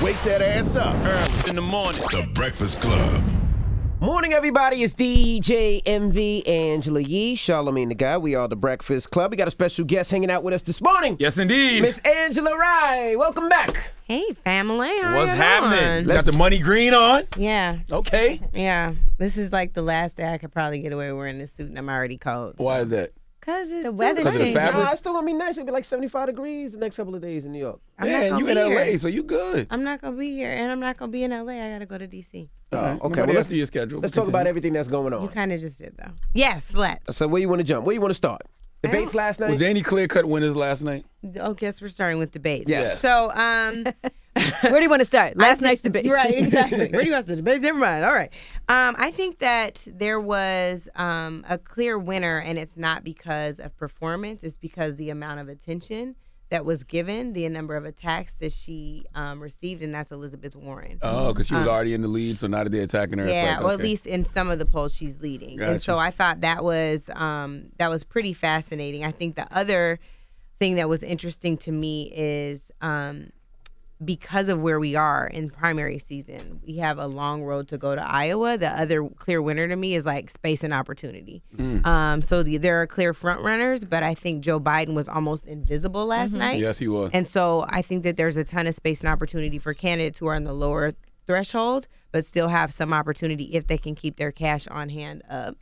Wake that ass up. Early in the morning. The Breakfast Club. Morning, everybody. It's DJ MV, Angela Yee, Charlamagne the Guy. We are the Breakfast Club. We got a special guest hanging out with us this morning. Yes, indeed. Miss Angela Rye. Welcome back. Hey, family. What's happening? Got the money green on? Yeah. Okay. Yeah. This is like the last day I could probably get away wearing this suit, and I'm already cold. So. Why is that? Because it's the weather Because of the changing. fabric? Nah, it's still going to be nice. It'll be like 75 degrees the next couple of days in New York. Man, you in LA, so you good. I'm not going to be here, and I'm not going to be in LA. I got to go to D.C. Okay, Well, let's do your schedule. Let's talk about everything that's going You on. kind of just did, though. Yes, let's. So where you want to jump? Where you want to start? Debates last night? Was there any clear-cut winners last night? Oh, guess we're starting with debates. Yes. So, Where do you want to start? Last night's debate. Right, exactly. Where do you want to debate? Never mind. All right. I think that there was a clear winner, and it's not because of performance. It's because the amount of attention that was given, the number of attacks that she received, and that's Elizabeth Warren. Oh, because she was already in the lead, so now that they're attacking her. it's Yeah, like, or at okay. least in some of the polls she's leading. Gotcha. And so I thought that was pretty fascinating. I think the other thing that was interesting to me is because of where we are in primary season, we have a long road to go to Iowa. The other clear winner to me is like space and opportunity. So there are clear front runners, but I think Joe Biden was almost invisible last night. Yes, he was. And so I think that there's a ton of space and opportunity for candidates who are on the lower threshold, but still have some opportunity if they can keep their cash on hand up.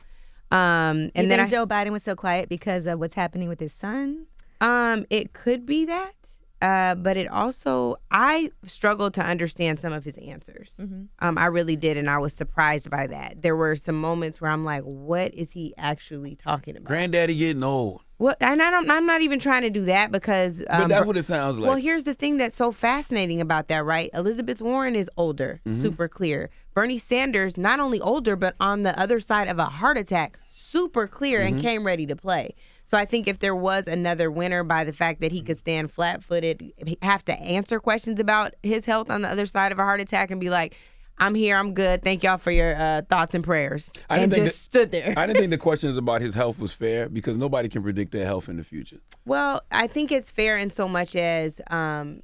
And You then think Joe Biden was so quiet because of what's happening with his son? it could be that. But it also, I struggled to understand some of his answers. I really did, and I was surprised by that. There were some moments where I'm like, what is he actually talking about? Granddaddy getting old. Well, and I'm not even trying to do that because. But that's what it sounds like. Well, here's the thing that's so fascinating about that, right? Elizabeth Warren is older, super clear. Bernie Sanders, not only older, but on the other side of a heart attack, super clear and came ready to play. So I think if there was another winner by the fact that he could stand flat-footed, have to answer questions about his health on the other side of a heart attack and be like, I'm here, I'm good. Thank y'all for your thoughts and prayers. And just stood there. I didn't think the questions about his health was fair because nobody can predict their health in the future. Well, I think it's fair in so much as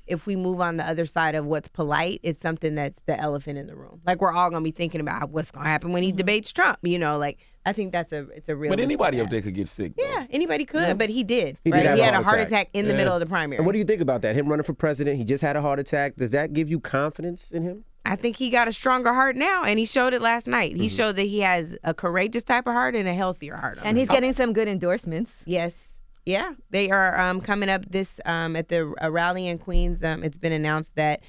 if we move on the other side of what's polite, it's something that's the elephant in the room. Like we're all going to be thinking about what's going to happen when he debates Trump. You know, like I think it's a real. But anybody up there could get sick, though. Yeah, anybody could, but he did. He did have He a had a heart heart attack. attack in the middle of the primary. And what do you think about that? Him running for president, he just had a heart attack. Does that give you confidence in him? I think he got a stronger heart now, and he showed it last night. He showed that he has a courageous type of heart and a healthier heart. And he's getting some good endorsements. Yes. Yeah. They are coming up this at the rally in Queens. It's been announced that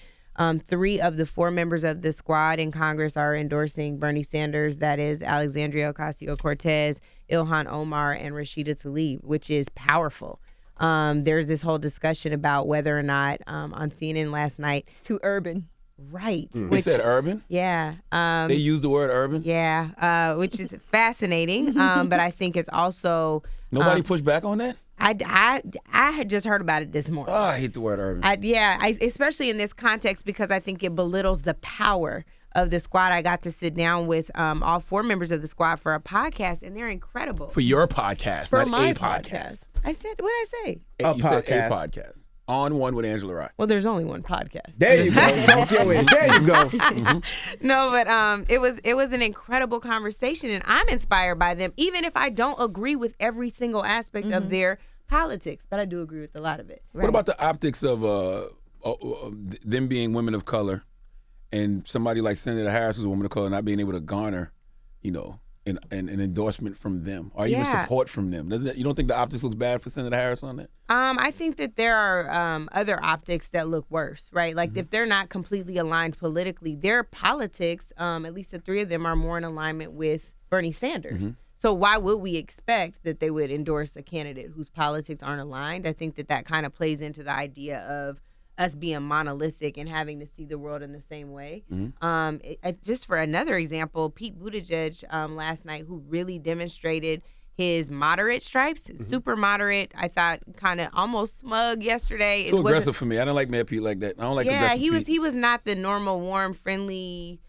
3 of the 4 members of the squad in Congress are endorsing Bernie Sanders. That is Alexandria Ocasio-Cortez, Ilhan Omar, and Rashida Tlaib, which is powerful. There's this whole discussion about whether or not on CNN last night. It's too urban. Right. They said urban? Yeah. They used the word urban? Yeah, which is fascinating. But I think it's also Nobody pushed back on that? I had just heard about it this morning. Oh, I hate the word urban. Especially in this context because I think it belittles the power of the squad. I got to sit down with all 4 members of the squad for a podcast, and they're incredible. For your podcast, For not my a podcast. I said, what did I say? You said a podcast. On one with Angela Rye. Well, there's only one podcast. There you go. Talk your age. There you go. No, but it was an incredible conversation, and I'm inspired by them, even if I don't agree with every single aspect of their politics, but I do agree with a lot of it. What about the optics of them being women of color and somebody like Senator Harris, who's a woman of color, not being able to garner, an endorsement from them or even support from them? You don't think the optics looks bad for Senator Harris on that? I think that there are other optics that look worse, right? Like if they're not completely aligned politically, their politics, at least the 3 of them, are more in alignment with Bernie Sanders. So why would we expect that they would endorse a candidate whose politics aren't aligned? I think that kind of plays into the idea of us being monolithic and having to see the world in the same way. Just for another example, Pete Buttigieg last night, who really demonstrated his moderate stripes, super moderate. I thought kind of almost smug yesterday. Too aggressive for me. I don't like Mayor Pete like that. I don't like aggressive Pete. He was not the normal, warm, friendly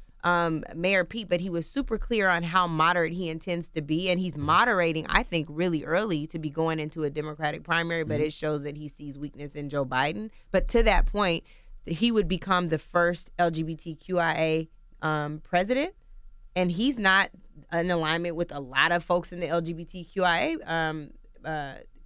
Mayor Pete, but he was super clear on how moderate he intends to be, and he's moderating, I think, really early to be going into a Democratic primary, but it shows that he sees weakness in Joe Biden. But to that point, he would become the first LGBTQIA president, and he's not in alignment with a lot of folks in the LGBTQIA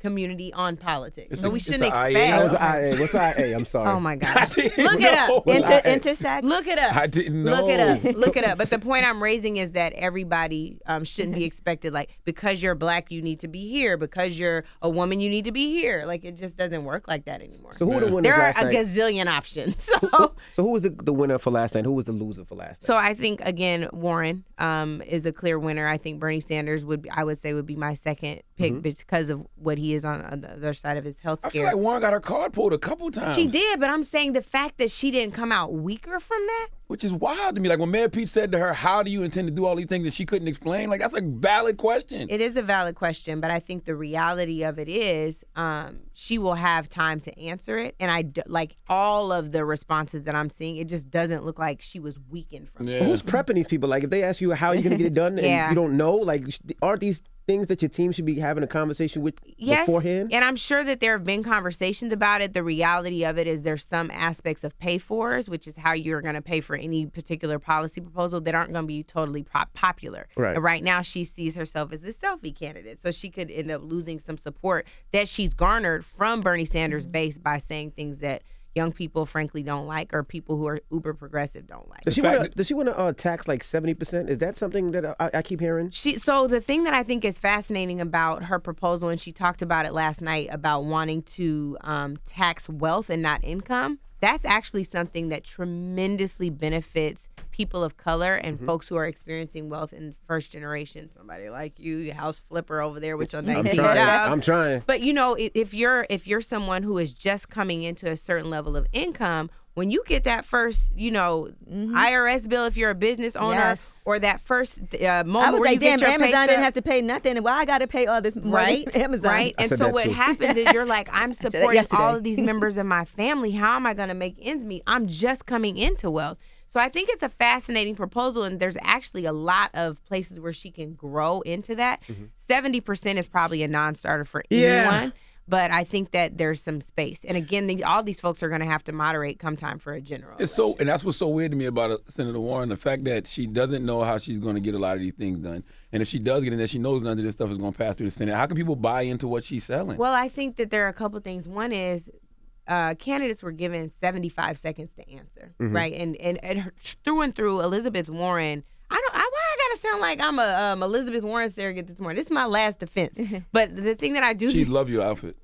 community on politics. So we shouldn't expect. That was an IA. What's IA? I'm sorry. Oh my gosh. Look it up. Intersex. Look it up. I didn't know. Look it up. Look it up. But the point I'm raising is that everybody shouldn't be expected, like, because you're black, you need to be here. Because you're a woman, you need to be here. Like, it just doesn't work like that anymore. So who were the winners there are last a night? gazillion options. So who was the winner for last night? Who was the loser for last night? So I think, again, Warren is a clear winner. I think Bernie Sanders would be my second pick because of what he is on the other side of his health I scare. feel like Warren got her card pulled a couple times. She did, but I'm saying the fact that she didn't come out weaker from that. Which is wild to me. Like when Mayor Pete said to her, how do you intend to do all these things that she couldn't explain? Like, that's a valid question. It is a valid question, but I think the reality of it is she will have time to answer it. And like all of the responses that I'm seeing, it just doesn't look like she was weakened from it. But who's prepping these people? Like, if they ask you how you're going to get it done and you don't know, like, aren't these things that your team should be having a conversation with beforehand? And I'm sure that there have been conversations about it. The reality of it is there's some aspects of pay-fors, which is how you're going to pay for any particular policy proposal, that aren't going to be totally popular. Right. And right now, she sees herself as a selfie candidate. So she could end up losing some support that she's garnered from Bernie Sanders' base by saying things that young people, frankly, don't like, or people who are uber progressive don't like. Does she want to tax like 70%? Is that something that I keep hearing? So the thing that I think is fascinating about her proposal, and she talked about it last night, about wanting to tax wealth and not income, that's actually something that tremendously benefits people of color and folks who are experiencing wealth in first generation. Somebody like you house flipper over there with your 19 job. I'm trying. But you know, if you're someone who is just coming into a certain level of income, when you get that first, IRS bill, if you're a business owner, or that first moment I was where like, you get damn, your pay Amazon stub, didn't have to pay nothing. Well, I got to pay all this money right? for Amazon. Right. I And said so that what too. happens is you're like, I'm said that supporting yesterday. all of these members of my family. How am I going to make ends meet? I'm just coming into wealth. So I think it's a fascinating proposal, and there's actually a lot of places where she can grow into that. 70% is probably a non-starter for anyone. But I think that there's some space. And again, all these folks are going to have to moderate come time for a general election. And that's what's so weird to me about Senator Warren, the fact that she doesn't know how she's going to get a lot of these things done. And if she does get in there, she knows none of this stuff is going to pass through the Senate. How can people buy into what she's selling? Well, I think that there are a couple things. One is candidates were given 75 seconds to answer, right? And her, through and through, Elizabeth Warren, why I gotta sound like I'm a Elizabeth Warren surrogate this morning? This is my last defense. But the thing that I do, She'd love your outfit.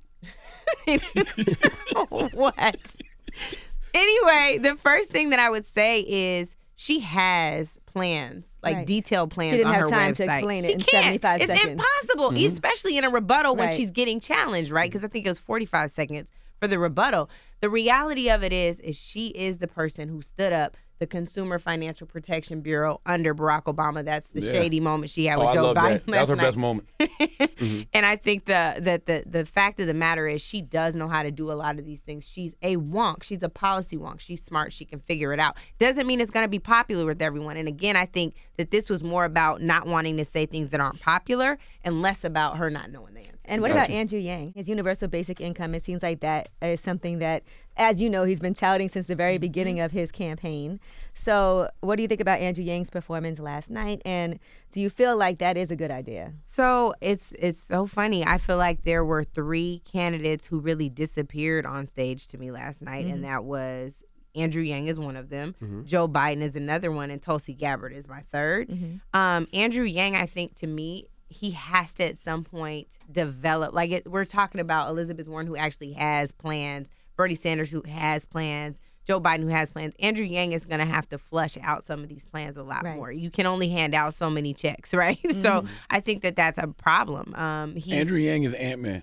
What? Anyway, the first thing that I would say is she has plans, like detailed plans She didn't on have her time website. to explain it She in can't. 75 it's seconds. impossible, especially in a rebuttal when Right. she's getting challenged, right? Because I think it was 45 seconds for the rebuttal. The reality of it is she is the person who stood up the Consumer Financial Protection Bureau under Barack Obama. That's the shady moment she had with Joe I love Biden. that. That was her best moment. And I think the fact of the matter is she does know how to do a lot of these things. She's a wonk. She's a policy wonk. She's smart. She can figure it out. Doesn't mean it's going to be popular with everyone. And again, I think that this was more about not wanting to say things that aren't popular and less about her not knowing the answer. And what about Andrew Yang? His universal basic income, it seems like that is something that, as you know, he's been touting since the very beginning of his campaign. So what do you think about Andrew Yang's performance last night? And do you feel like that is a good idea? So it's so funny. I feel like there were 3 candidates who really disappeared on stage to me last night, and that was Andrew Yang is one of them. Joe Biden is another one, and Tulsi Gabbard is my third. Andrew Yang, I think, to me, he has to at some point develop, we're talking about Elizabeth Warren, who actually has plans, Bernie Sanders, who has plans, Joe Biden, who has plans. Andrew Yang is going to have to flush out some of these plans a lot more. You can only hand out so many checks, right? So I think that that's a problem. Andrew Yang is Ant-Man.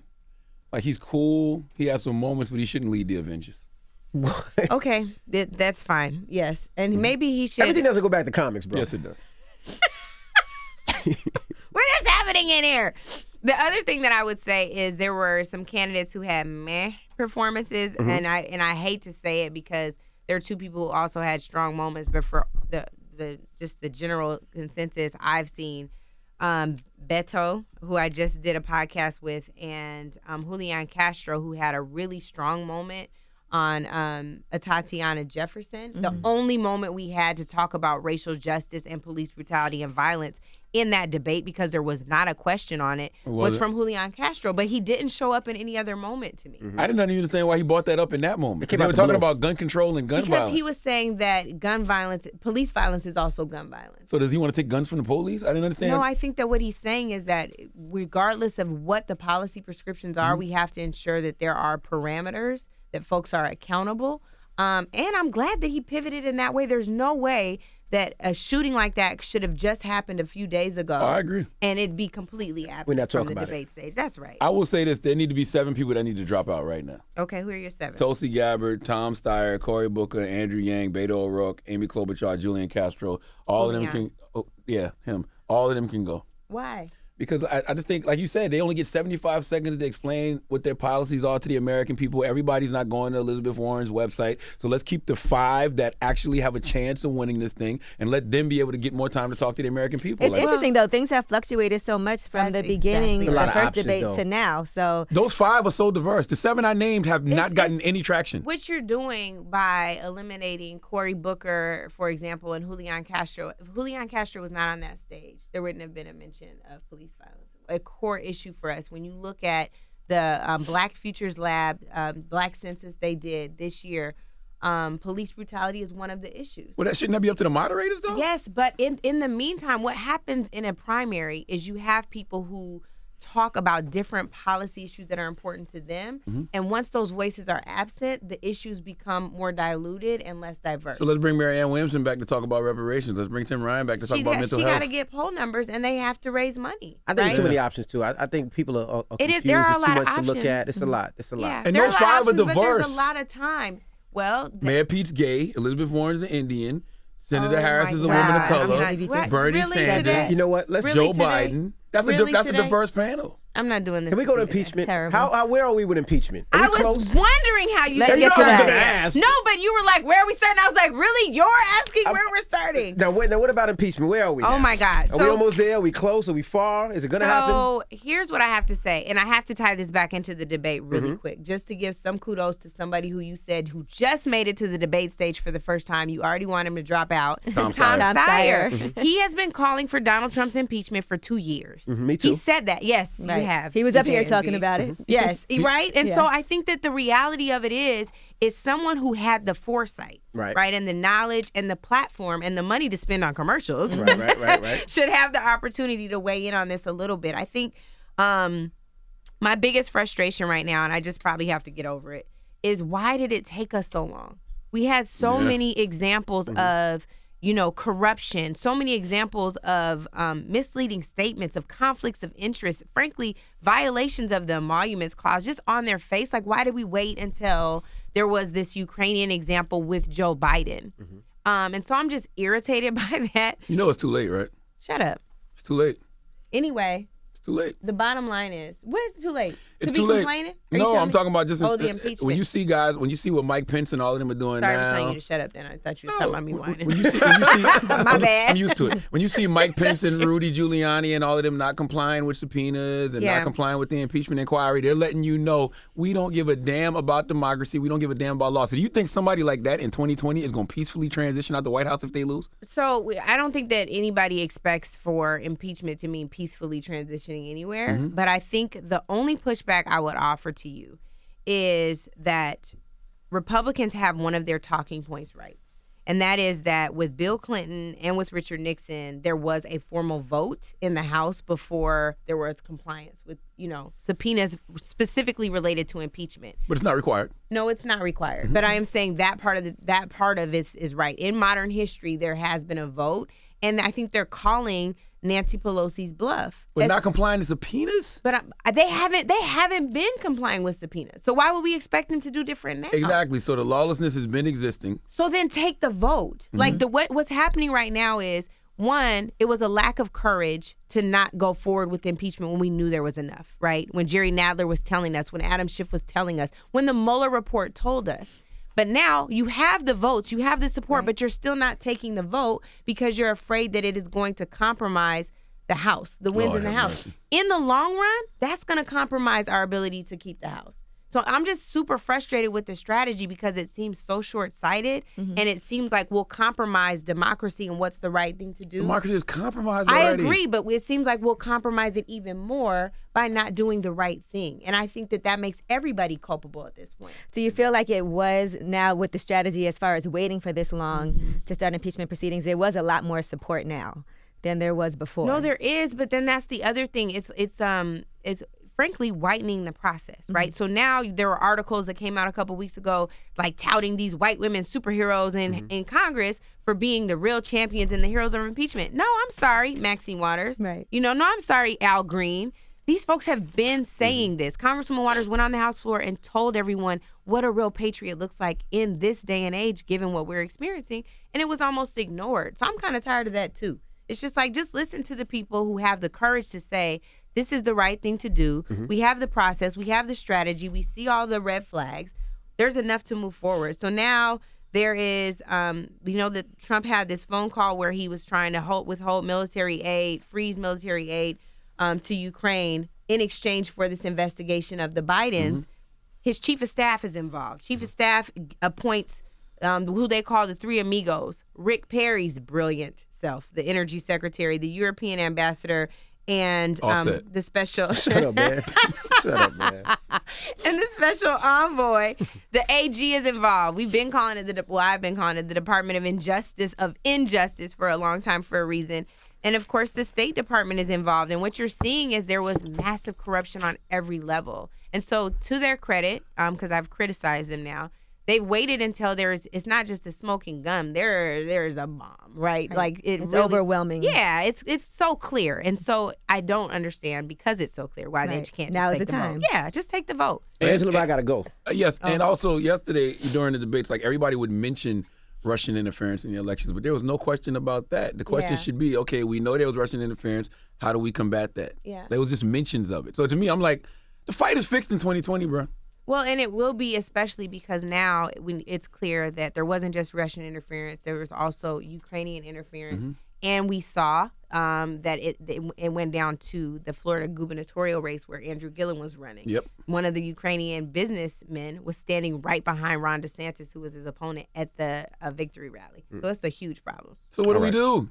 Like, he's cool. He has some moments, but he shouldn't lead the Avengers. Okay, that's fine. Yes, and maybe he should. Everything doesn't go back to comics, bro. Yes, it does. What is happening in here? The other thing that I would say is there were some candidates who had meh performances, and I hate to say it because there are 2 people who also had strong moments, but for the general consensus I've seen, Beto, who I just did a podcast with, and Julian Castro, who had a really strong moment a Tatiana Jefferson. The only moment we had to talk about racial justice and police brutality and violence in that debate, because there was not a question on it, was from Julian Castro. But he didn't show up in any other moment to me. I didn't even understand why he brought that up in that moment. They were talking about gun control and gun violence. Because he was saying that gun violence, police violence is also gun violence. So does he want to take guns from the police? I didn't understand. No, I think that what he's saying is that regardless of what the policy prescriptions are, we have to ensure that there are parameters, that folks are accountable. And I'm glad that he pivoted in that way. There's no way that a shooting like that should have just happened a few days ago. I agree. And it'd be completely absent We're not from talking the about debate stage. That's right. I will say this. There need to be 7 people that need to drop out right now. Okay, who are your 7? Tulsi Gabbard, Tom Steyer, Cory Booker, Andrew Yang, Beto O'Rourke, Amy Klobuchar, Julian Castro. All of them can, him. All of them can go. Why? Because I just think, like you said, they only get 75 seconds to explain what their policies are to the American people. Everybody's not going to Elizabeth Warren's website. So let's keep the 5 that actually have a chance of winning this thing and let them be able to get more time to talk to the American people. It's interesting, though. Things have fluctuated so much from the beginning, There's a lot the of first options, debate though. to now. So those 5 are so diverse. The 7 I named have not gotten any traction. What you're doing by eliminating Cory Booker, for example, and Julian Castro, if Julian Castro was not on that stage, there wouldn't have been a mention of police violence. A core issue for us. When you look at the Black Futures Lab, Black Census they did this year, police brutality is one of the issues. Well, shouldn't that be up to the moderators, though? Yes, but in the meantime, what happens in a primary is you have people who talk about different policy issues that are important to them. And once those voices are absent, the issues become more diluted and less diverse. So let's bring Marianne Williamson back to talk about reparations. Let's bring Tim Ryan back to talk about mental health. She got to get poll numbers, and they have to raise money. I think there's too many options, too. I think people are confused. There are There's a too lot of much to look options. at. It's a lot. It's a lot. Yeah, And there those are a lot 5 are of options, but diverse. there's a lot of time. Well, Mayor Pete's gay. Elizabeth Warren's an Indian. Senator Oh, Harris my is a God. woman of color. I'm not- Bernie really Sanders. today? You know what? Let's Really Joe today? Biden. That's Really a today? diverse panel. I'm not doing this. Can we go to with you today. impeachment? Terrible. Where are we with impeachment? Are I we was close? wondering how you Let's said get to I was that. gonna ask. No, but you were like, where are we starting? I was like, really? You're asking where we're starting? Now, what about impeachment? Where are we? Oh, now? my God. Are we almost there? Are we close? Are we far? Is it going to happen? So here's what I have to say, and I have to tie this back into the debate really quick, just to give some kudos to somebody who you said who just made it to the debate stage for the first time. You already want him to drop out. Tom Steyer. He has been calling for Donald Trump's impeachment for 2 years. Me too. He said that. Yes, Right. you have. He was up here DJNV. talking about it. Yes, right? And Yeah. so I think that the reality of it is someone who had the foresight, Right. and the knowledge and the platform and the money to spend on commercials Right. should have the opportunity to weigh in on this a little bit. I think my biggest frustration right now, and I just probably have to get over it, is why did it take us so long? We had so many examples of corruption, so many examples of misleading statements, of conflicts of interest, frankly, violations of the emoluments clause just on their face. Like, why did we wait until there was this Ukrainian example with Joe Biden? And so I'm just irritated by that. You know it's too late, right? Shut up. It's too late. Anyway, It's too late. the bottom line is, what is too late? It's to be too late. complaining? Are you No, telling I'm me? talking about just the impeachment. when you see guys, when you see what Mike Pence and all of them are doing Sorry now. for telling you to shut up then. I thought you were talking about me whining. When you see My bad. I'm used to it. When you see Mike Pence and Rudy Giuliani and all of them not complying with subpoenas and Yeah. not complying with the impeachment inquiry, they're letting you know we don't give a damn about democracy. We don't give a damn about law. So do you think somebody like that in 2020 is going to peacefully transition out the White House if they lose? So I don't think that anybody expects for impeachment to mean peacefully transitioning anywhere. But I think the only pushback I would offer to you is that Republicans have one of their talking points right. And that is that with Bill Clinton and with Richard Nixon, there was a formal vote in the House before there was compliance with, subpoenas specifically related to impeachment. But it's not required. No, it's not required. But I am saying that part of it is right. In modern history, there has been a vote, and I think they're calling Nancy Pelosi's bluff. But not complying to subpoenas? But they haven't been complying with subpoenas. So why would we expect them to do different now? Exactly. So the lawlessness has been existing. So then take the vote. Like what's happening right now is, one, it was a lack of courage to not go forward with impeachment when we knew there was enough, right? When Jerry Nadler was telling us, when Adam Schiff was telling us, when the Mueller report told us. But now you have the votes, you have the support, but you're still not taking the vote because you're afraid that it is going to compromise the House, the wins in the House. In the long run, that's going to compromise our ability to keep the House. So I'm just super frustrated with the strategy because it seems so short-sighted, and it seems like we'll compromise democracy and what's the right thing to do. Democracy is compromised already. I agree, but it seems like we'll compromise it even more by not doing the right thing. And I think that makes everybody culpable at this point. Do you feel like it was now with the strategy as far as waiting for this long to start impeachment proceedings, there was a lot more support now than there was before? No, there is, but then that's the other thing. It's frankly whitening the process, right? So now there were articles that came out a couple weeks ago like touting these white women superheroes in Congress for being the real champions and the heroes of impeachment. No, I'm sorry, Maxine Waters. Right. No, I'm sorry, Al Green. These folks have been saying this. Congresswoman Waters went on the House floor and told everyone what a real patriot looks like in this day and age, given what we're experiencing, and it was almost ignored. So I'm kind of tired of that too. It's just like, just listen to the people who have the courage to say, this is the right thing to do. We have the process. We have the strategy. We see all the red flags. There's enough to move forward. So now there is, that Trump had this phone call where he was trying to withhold military aid, freeze military aid to Ukraine in exchange for this investigation of the Bidens. His chief of staff is involved. Chief of staff appoints who they call the three amigos, Rick Perry's brilliant self, the energy secretary, the European ambassador, and the special Shut up, man. Shut up, man. and the special envoy. The AG is involved. I've been calling it the Department of Injustice for a long time for a reason. And of course, the State Department is involved. And what you're seeing is there was massive corruption on every level. And so, to their credit, because I've criticized them now, they've waited until it's not just a smoking gun. There's a bomb, right? Like it's really, overwhelming. Yeah, it's so clear, and so I don't understand because it's so clear why they can't. Now just is take the time. Vote. Yeah, just take the vote. Angela, I gotta go. Yes, and also yesterday during the debates, like everybody would mention Russian interference in the elections, but there was no question about that. The question should be, okay, we know there was Russian interference. How do we combat that? Yeah, there was just mentions of it. So to me, I'm like, the fight is fixed in 2020, bro. Well, and it will be, especially because now it's clear that there wasn't just Russian interference. There was also Ukrainian interference. And we saw that it went down to the Florida gubernatorial race where Andrew Gillum was running. Yep. One of the Ukrainian businessmen was standing right behind Ron DeSantis, who was his opponent at the victory rally. So it's a huge problem. So what do we do?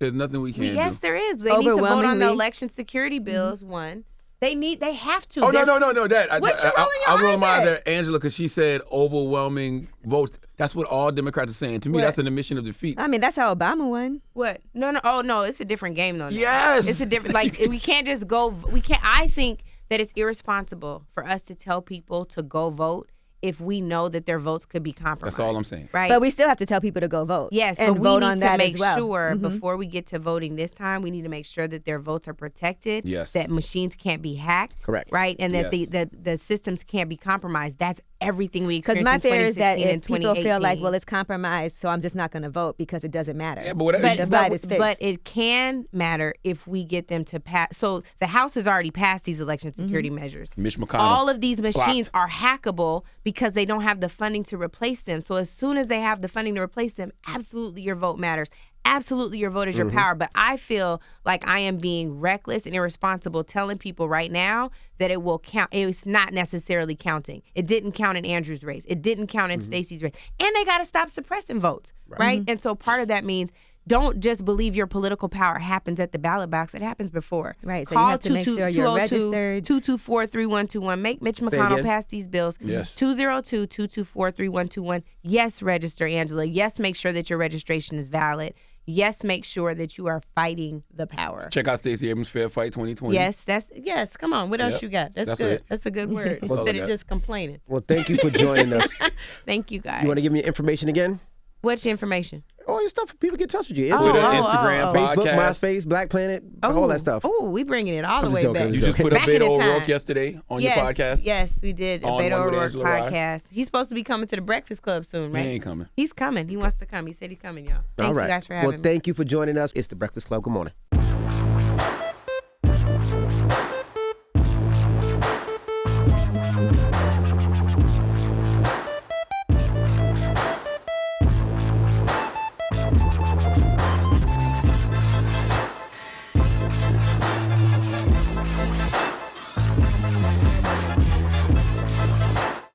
There's nothing we can do. Yes, there is. They need to vote on the election security bills, one. They have to. Oh, no. That What you rolling your I'll eyes remind at? Angela, because she said overwhelming votes. That's what all Democrats are saying. To me, that's an admission of defeat. I mean, that's how Obama won. What? No. Oh, no. It's a different game, though. Now. Yes. It's a different, we can't just go. We can't. I think that it's irresponsible for us to tell people to go vote if we know that their votes could be compromised. That's all I'm saying. Right. But we still have to tell people to go vote. Yes, and but we vote need on to that make as well. sure before we get to voting this time, we need to make sure that their votes are protected. Yes. That machines can't be hacked. Correct. Right, and that Yes. the systems can't be compromised. That's everything we Because experienced my in fear is that 2016 if and people feel like, 2018. well, it's compromised, so I'm just not going to vote because it doesn't matter. Yeah, but whatever. But, The fight is fixed. but it can matter if we get them to pass. So the House has already passed these election security measures. Mitch McConnell. All of these machines are hackable because they don't have the funding to replace them. So as soon as they have the funding to replace them, absolutely your vote matters. Absolutely your vote is your power. But I feel like I am being reckless and irresponsible telling people right now that it will count. It's not necessarily counting. It didn't count in Andrew's race. It didn't count in Stacey's race. And they got to stop suppressing votes, right? And so part of that means don't just believe your political power happens at the ballot box. It happens before. Right, so you have to make sure you're registered. 224-3121. Make Mitch McConnell again. pass these bills. Yes. 202-224-3121. Yes, register, Angela. Yes, make sure that your registration is valid. Yes, make sure that you are fighting the power. Check out Stacey Abrams' Fair Fight 2020. Yes. Come on. What else Yep. you got? That's good. it. That's a good word. That's all Instead I of got. just complaining. Well, thank you for joining us. Thank you, guys. You want to give me your information again? What's your information? All your stuff for people to get in touch with you. Twitter, Instagram, Instagram, Facebook, podcast. MySpace, Black Planet, all that stuff. Oh, we bringing it all I'm the just way joking. back. You just put up Back in Beto the time. O'Rourke yesterday on your podcast. Yes, we did. A On Beto One with O'Rourke Angela Rye. podcast. He's supposed to be coming to the Breakfast Club soon, right? He ain't coming. He's coming. He wants to come. He said he's coming, y'all. Thank All right. you guys for having Well, me. thank you for joining us. It's the Breakfast Club. Good morning.